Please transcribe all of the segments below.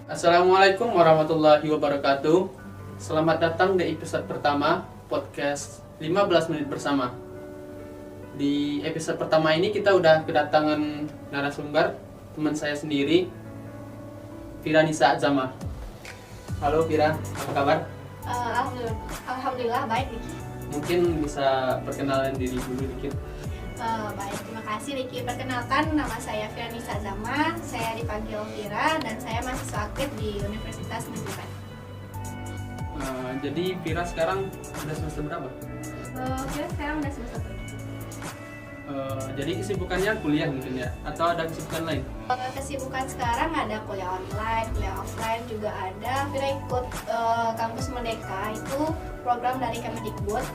Assalamualaikum warahmatullahi wabarakatuh. Selamat datang di episode pertama podcast 15 menit bersama. Di episode pertama ini kita udah kedatangan narasumber, teman saya sendiri, Fira Nisa Azama. Halo Fira, apa kabar? Alhamdulillah baik Riki. Mungkin bisa perkenalan diri dulu dikit. Baik, terima kasih Riki. Perkenalkan, nama saya Fira Nisa Azama. Saya dipanggil Fira dan saya mahasiswa aktif di Universitas Negeri Bandung. Jadi Fira sekarang udah semester berapa? Fira sekarang udah semester 7. Jadi kesibukannya kuliah mungkin ya? Atau ada kesibukan lain? Kesibukan sekarang ada kuliah online, kuliah offline juga ada. Fira ikut Kampus Merdeka, itu program dari Kemendikbud,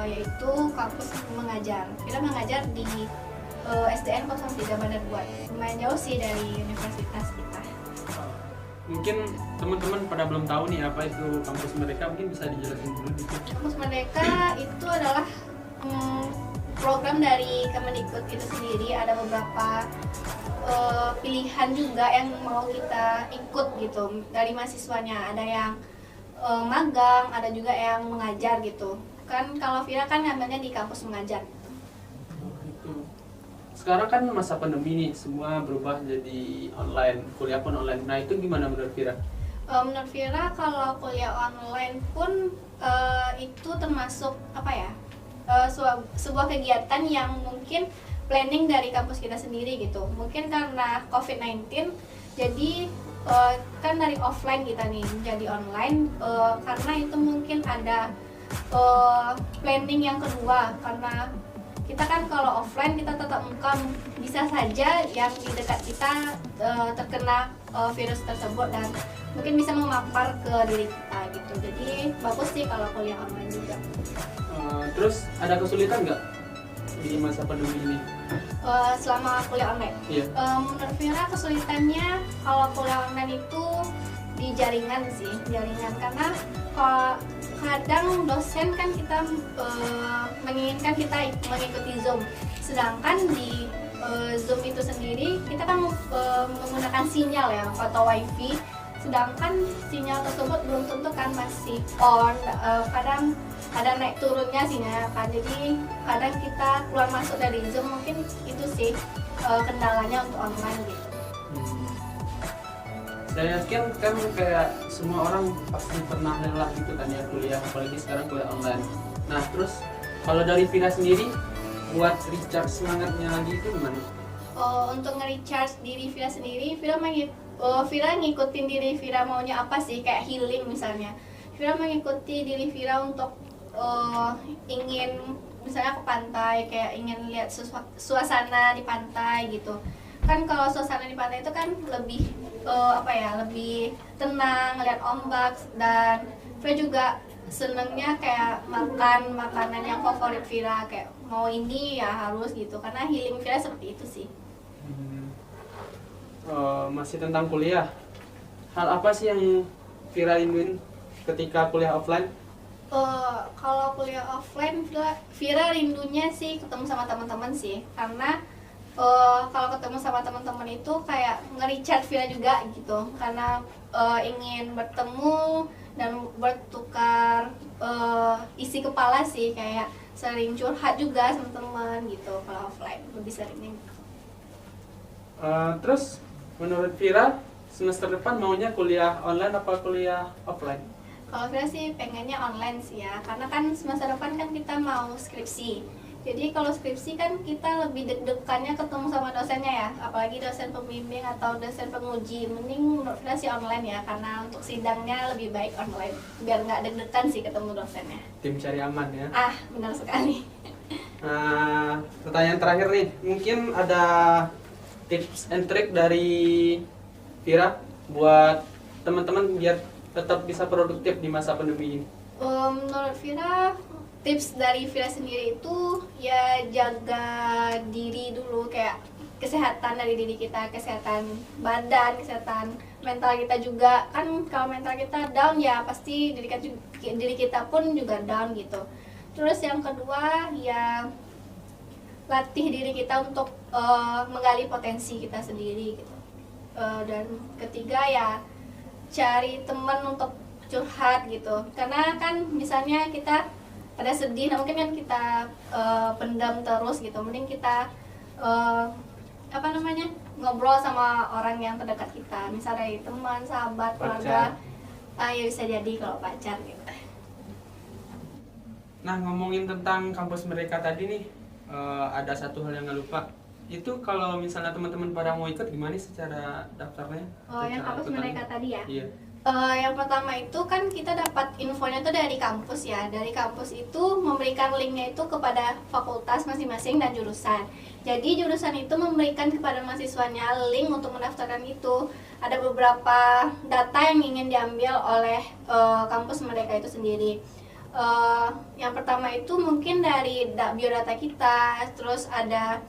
yaitu kampus mengajar. Fira mengajar di SDN 03 Bandar Buat. Lumayan jauh sih dari universitas kita. Mungkin teman-teman pada belum tahu nih apa itu kampus mereka, mungkin bisa dijelasin dulu dikit. Kampus Merdeka itu adalah program dari Kemendikbud itu sendiri. Ada beberapa pilihan juga yang mau kita ikut gitu dari mahasiswanya. Ada yang magang, ada juga yang mengajar gitu. Kan kalau Fira kan ngambilnya di kampus mengajar. Sekarang kan masa pandemi nih, semua berubah jadi online, kuliah pun online. Nah itu gimana menurut Fira? Menurut Fira kalau kuliah online pun itu termasuk apa ya, sebuah kegiatan yang mungkin planning dari kampus kita sendiri gitu. Mungkin karena COVID-19 jadi kan dari offline kita nih jadi online, karena itu mungkin ada planning yang kedua, karena kita kan kalau offline kita tetap muka, bisa saja yang di dekat kita terkena virus tersebut dan mungkin bisa memapar ke diri kita gitu. Jadi bagus sih kalau kuliah online juga. Terus ada kesulitan nggak di masa pandemi ini? Selama kuliah online? Iya. Menurut Fira kesulitannya kalau kuliah online itu di jaringan sih, jaringan, karena kalau kadang dosen kan kita menginginkan kita mengikuti Zoom, sedangkan di Zoom itu sendiri kita kan menggunakan sinyal ya atau wifi, sedangkan sinyal tersebut belum tentu kan masih on, kadang ada naik turunnya sinyal kan, jadi kadang kita keluar masuk dari Zoom. Mungkin itu sih kendalanya untuk online gitu. Saya yakin kan kayak semua orang pasti pernah lelah gitu kan ya kuliah, apalagi sekarang kuliah online. Nah terus kalau dari Vina sendiri buat recharge semangatnya lagi itu gimana? Untuk nge-recharge diri Vira sendiri, Vira ngikutin diri Vira maunya apa sih, kayak healing misalnya. Vira mengikuti diri Vira untuk ingin misalnya ke pantai, kayak ingin lihat suasana di pantai gitu. Kan kalau suasana di pantai itu kan lebih lebih tenang, ngeliat ombak, dan Vira juga senengnya kayak makan makanan yang favorit Vira, kayak mau ini ya harus gitu, karena healing Vira seperti itu sih. Masih tentang kuliah, hal apa sih yang Vira rinduin ketika kuliah offline? Kalau kuliah offline, Vira rindunya sih ketemu sama teman-teman sih, karena kalau ketemu sama teman-teman itu kayak nge-recharge Vira juga gitu, karena ingin bertemu dan bertukar isi kepala sih, kayak sering curhat juga sama teman gitu. Kalau offline lebih seringnya gitu. Terus menurut Vira semester depan maunya kuliah online apa kuliah offline? Kalau Vira sih pengennya online sih ya, karena kan semester depan kan kita mau skripsi. Jadi kalau skripsi kan kita lebih deg-degannya ketemu sama dosennya ya, apalagi dosen pembimbing atau dosen penguji. Mending menurut Vira sih online ya, karena untuk sidangnya lebih baik online, biar nggak deg-degan sih ketemu dosennya. Tim cari aman ya. Benar sekali. Pertanyaan terakhir nih, mungkin ada tips and trick dari Vira buat teman-teman biar tetap bisa produktif di masa pandemi ini. Menurut Vira, tips dari Vira sendiri itu ya jaga diri dulu, kayak kesehatan dari diri kita, kesehatan badan, kesehatan mental kita juga. Kan kalau mental kita down ya pasti diri kita pun juga down gitu. Terus yang kedua ya latih diri kita untuk menggali potensi kita sendiri gitu. Dan ketiga ya cari teman untuk curhat gitu, karena kan misalnya kita ada sedih, nah mungkin kan kita pendam terus gitu, mending kita ngobrol sama orang yang terdekat kita, misalnya dari teman, sahabat, keluarga, ya bisa jadi kalau pacar gitu. Nah, ngomongin tentang kampus mereka tadi nih, ada satu hal yang nggak lupa. Itu kalau misalnya teman-teman pada mau ikut, gimana sih cara daftarnya? Yang kampus mereka tadi ya? Iya. Yang pertama itu kan kita dapat infonya tuh dari kampus ya. Dari kampus itu memberikan linknya itu kepada fakultas masing-masing dan jurusan. Jadi jurusan itu memberikan kepada mahasiswanya link untuk mendaftarkan itu. Ada beberapa data yang ingin diambil oleh kampus mereka itu sendiri. Yang pertama itu mungkin dari biodata kita, terus ada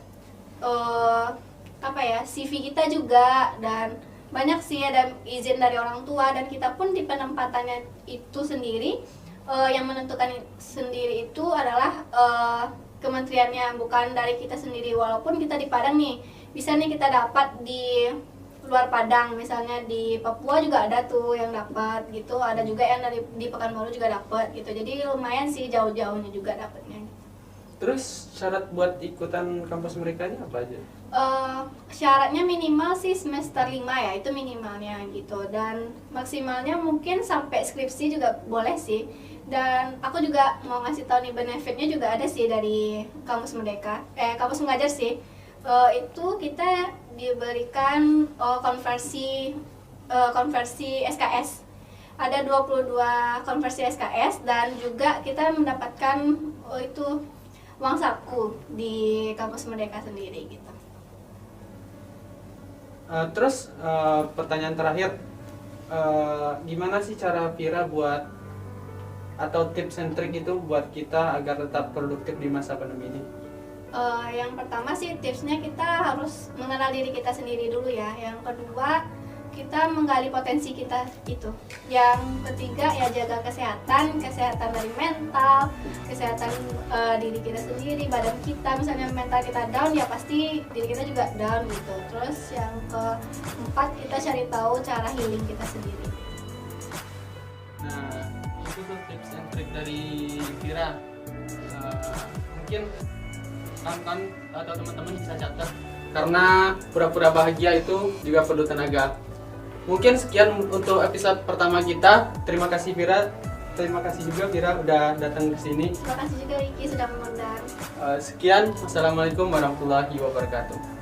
CV kita juga, dan banyak sih, ada izin dari orang tua, dan kita pun di penempatannya itu sendiri yang menentukan sendiri itu adalah kementeriannya, bukan dari kita sendiri. Walaupun kita di Padang nih, bisa nih kita dapat di luar Padang, misalnya di Papua juga ada tuh yang dapat gitu, ada juga yang di Pekanbaru juga dapat gitu, jadi lumayan sih jauh-jauhnya juga dapatnya. Terus syarat buat ikutan kampus mereka ini apa aja? Syaratnya minimal sih semester 5 ya, itu minimalnya gitu, dan maksimalnya mungkin sampai skripsi juga boleh sih. Dan aku juga mau ngasih tahu nih, benefitnya juga ada sih dari kampus Merdeka, kampus mengajar sih. Itu kita diberikan konversi SKS. Ada 22 konversi SKS, dan juga kita mendapatkan itu uang saku di kampus Merdeka sendiri gitu. Terus pertanyaan terakhir, gimana sih cara Vira buat, atau tips and trick itu buat kita agar tetap produktif di masa pandemi ini? Yang pertama sih tipsnya kita harus mengenal diri kita sendiri dulu ya. Yang kedua, kita menggali potensi kita itu. Yang ketiga ya jaga kesehatan dari mental, kesehatan diri kita sendiri, badan kita. Misalnya mental kita down, ya pasti diri kita juga down gitu. Terus yang keempat, kita cari tahu cara healing kita sendiri. Nah, itu tuh tips and trick dari Vira. Mungkin kan atau teman-teman bisa catat, karena pura-pura bahagia itu juga perlu tenaga. Mungkin sekian untuk episode pertama kita. Terima kasih Vira. Terima kasih juga Vira udah datang ke sini. Terima kasih juga Ricky sudah mengundang. Sekian, wassalamualaikum warahmatullahi wabarakatuh.